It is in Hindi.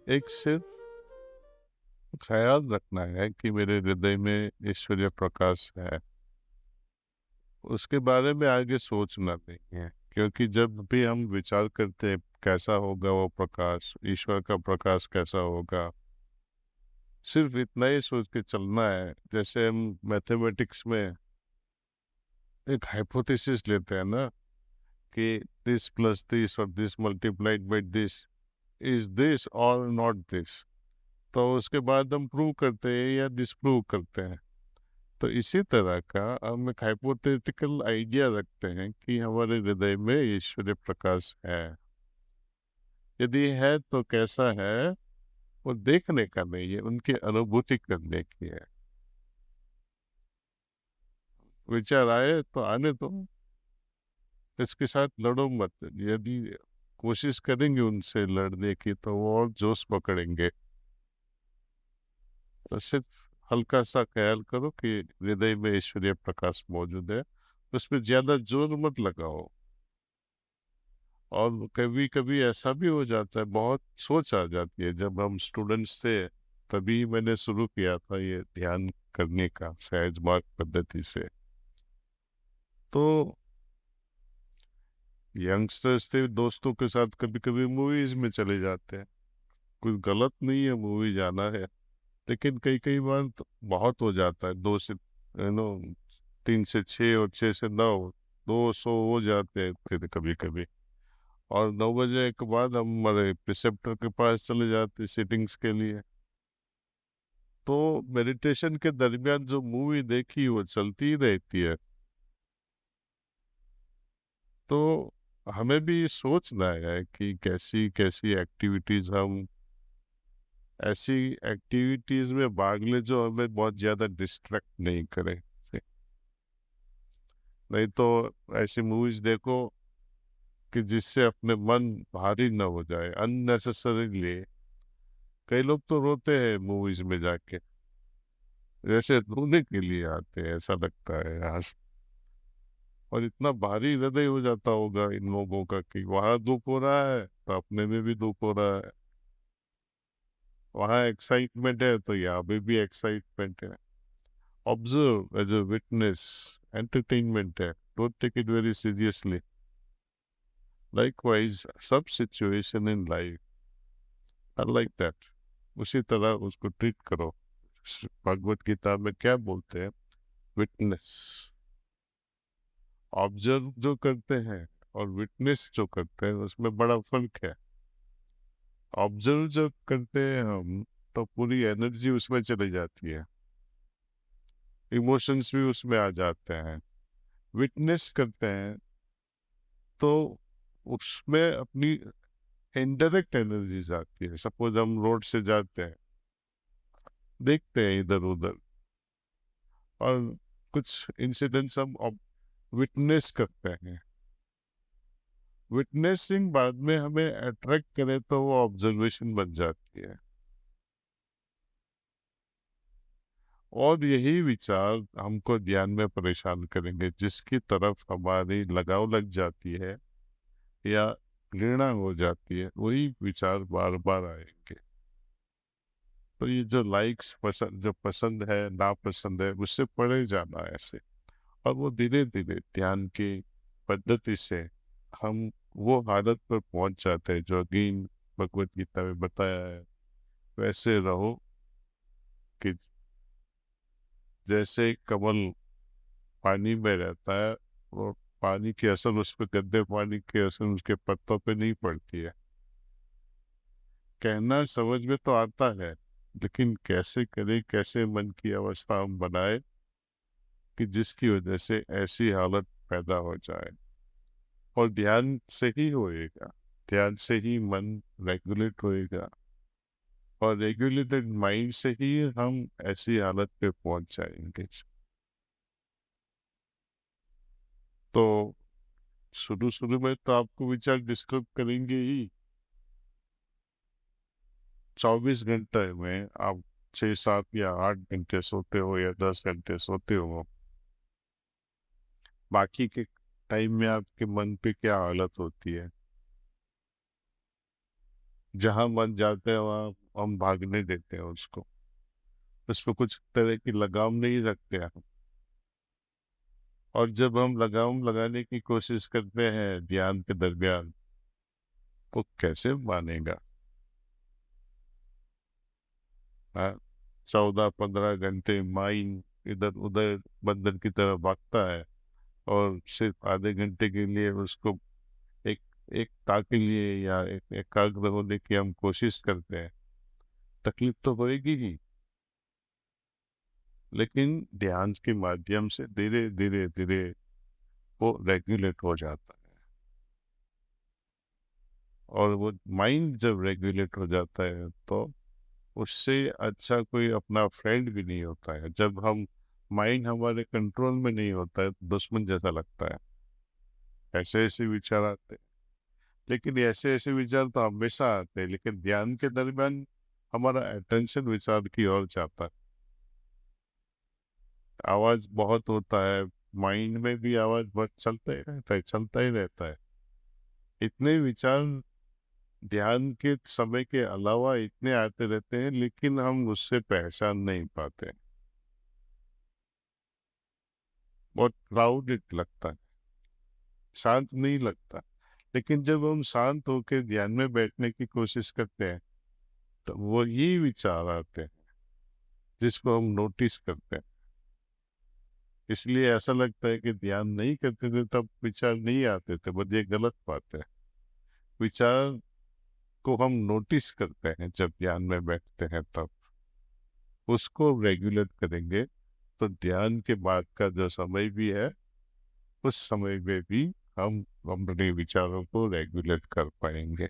एक सिर्फ ख्याल रखना है कि मेरे हृदय में ईश्वरीय प्रकाश है, उसके बारे में आगे सोचना नहीं है। क्योंकि जब भी हम विचार करते हैं कैसा होगा वो प्रकाश, ईश्वर का प्रकाश कैसा होगा, सिर्फ इतना ही सोच के चलना है। जैसे हम मैथमेटिक्स में एक हाइपोथेसिस लेते हैं ना, कि दिस प्लस दिस और this multiplied by this is this और नॉट दिस, तो उसके बाद हम प्रूव करते हैं या डिसप्रूव करते हैं। तो इसी तरह का हम एक हाइपोथेटिकल आइडिया रखते हैं कि हमारे हृदय में ईश्वरीय प्रकाश है। यदि है तो कैसा है, वो देखने का नहीं है, उनकी अनुभूति करने की है। विचार आए तो आने दो, इसके साथ लड़ो मत। यदि कोशिश करेंगे उनसे लड़ने की तो वो और जोश पकड़ेंगे। तो सिर्फ हल्का सा ख्याल करो कि हृदय में ईश्वरीय प्रकाश मौजूद है, उसमें ज्यादा जोर मत लगाओ। और कभी कभी ऐसा भी हो जाता है, बहुत सोच आ जाती है। जब हम स्टूडेंट्स थे तभी मैंने शुरू किया था ये ध्यान करने का सहज मार्ग पद्धति से। तो यंगस्टर्स थे, दोस्तों के साथ कभी कभी मूवीज में चले जाते हैं। कुछ गलत नहीं है, मूवी जाना है। लेकिन कई कई बार तो बहुत हो जाता है, 3 से 6 और 6 से 9, 200 हो जाते हैं फिर कभी कभी। और 9 बजे के बाद हम हमारे प्रिसेप्टर के पास चले जाते सिटिंग्स के लिए। तो मेडिटेशन के दरमियान जो मूवी देखी वो चलती ही रहती है। तो हमें भी सोचना है कि कैसी कैसी एक्टिविटीज हम ऐसी एक्टिविटीज में भाग ले जो हमें बहुत ज्यादा डिस्ट्रैक्ट नहीं करे। नहीं तो ऐसी मूवीज देखो कि जिससे अपने मन भारी न हो जाए अननेसेसरीली। कई लोग तो रोते हैं मूवीज में जाके, जैसे रोने के लिए आते हैं, ऐसा लगता है यहाँ से। और इतना भारी हृदय हो जाता होगा इन लोगों का कि वहां दुख हो रहा है तो अपने में भी दुख हो रहा है, वहां एक्साइटमेंट है तो यहाँ पे भी एक्साइटमेंट है। Observe as a witness, entertainment है, don't take it very seriously. Likewise सब situation in life are like that, उसी तरह उसको ट्रीट करो। भगवत गीता में क्या बोलते हैं? विटनेस। ऑब्जर्व जो करते हैं और विटनेस जो करते हैं उसमें बड़ा फर्क है। ऑब्जर्व जब करते हैं हम तो पूरी एनर्जी उसमें चली जाती है, इमोशंस भी उसमें आ जाते हैं। विटनेस करते हैं तो उसमें अपनी इनडायरेक्ट एनर्जीज आती है। सपोज हम रोड से जाते हैं, देखते हैं इधर उधर, और कुछ इंसिडेंट्स हम विटनेस करते हैं। विटनेसिंग बाद में हमें अट्रैक्ट करे तो वो ऑब्जर्वेशन बन जाती है। और यही विचार हमको ध्यान में परेशान करेंगे। जिसकी तरफ हमारी लगाव लग जाती है या घृणा हो जाती है, वही विचार बार बार आएंगे। तो ये जो लाइक्स पसंद, जो पसंद है नापसंद है, उससे परे जाना है ऐसे। और वो धीरे धीरे ध्यान की पद्धति से हम वो हालत पर पहुंच जाते हैं जो अगेन भगवत गीता में बताया है। वैसे रहो कि जैसे कमल पानी में रहता है, वो पानी की असर उस पर, गंदे पानी की असर उसके पत्तों पे नहीं पड़ती है। कहना समझ में तो आता है, लेकिन कैसे करें, कैसे मन की अवस्था हम बनाए कि जिसकी वजह से ऐसी हालत पैदा हो जाए। और ध्यान से ही होएगा, ध्यान से ही मन रेगुलेट होएगा, और रेगुलेटेड माइंड से ही हम ऐसी हालत पे पहुंच जाएंगे। तो शुरू शुरू में तो आपको विचार डिस्टर्ब करेंगे ही। 24 घंटे में आप 6 7 या 8 घंटे सोते हो या 10 घंटे सोते हो, बाकी के टाइम में आपके मन पे क्या हालत होती है? जहाँ मन जाते हैं वहाँ हम भागने देते हैं उसको, उस पर कुछ तरह की लगाम नहीं रखते हैं। और जब हम लगाम लगाने की कोशिश करते हैं ध्यान के दरमियान, वो कैसे मानेगा? हाँ, 14-15 घंटे माइंड इधर उधर बंदर की तरह भागता है, और सिर्फ आधे घंटे के लिए उसको एक एकता के लिए या एक एकाग्र होने की हम कोशिश करते हैं, तकलीफ तो होएगी ही। लेकिन ध्यान के माध्यम से धीरे धीरे धीरे वो रेगुलेट हो जाता है। और वो माइंड जब रेगुलेट हो जाता है तो उससे अच्छा कोई अपना फ्रेंड भी नहीं होता है। जब हम माइंड हमारे कंट्रोल में नहीं होता है तो दुश्मन जैसा लगता है। ऐसे ऐसे विचार आते हैं, लेकिन ऐसे ऐसे विचार तो हमेशा आते हैं, लेकिन ध्यान के दरमियान हमारा अटेंशन विचार की ओर जाता है। आवाज बहुत होता है, माइंड में भी आवाज बहुत चलता ही रहता है, चलता ही रहता है। इतने विचार ध्यान के समय के अलावा इतने आते रहते हैं, लेकिन हम उससे पहचान नहीं पाते। बहुत क्राउडेड लगता है, शांत नहीं लगता। लेकिन जब हम शांत होकर ध्यान में बैठने की कोशिश करते हैं तो वो ये विचार आते हैं जिसको हम नोटिस करते हैं। इसलिए ऐसा लगता है कि ध्यान नहीं करते थे तब विचार नहीं आते थे, बस ये गलत बात है। विचार को हम नोटिस करते हैं जब ध्यान में बैठते हैं, तब उसको रेगुलेट करेंगे तो ध्यान के बाद का जो समय भी है उस समय में भी हम अपने विचारों को रेगुलेट कर पाएंगे।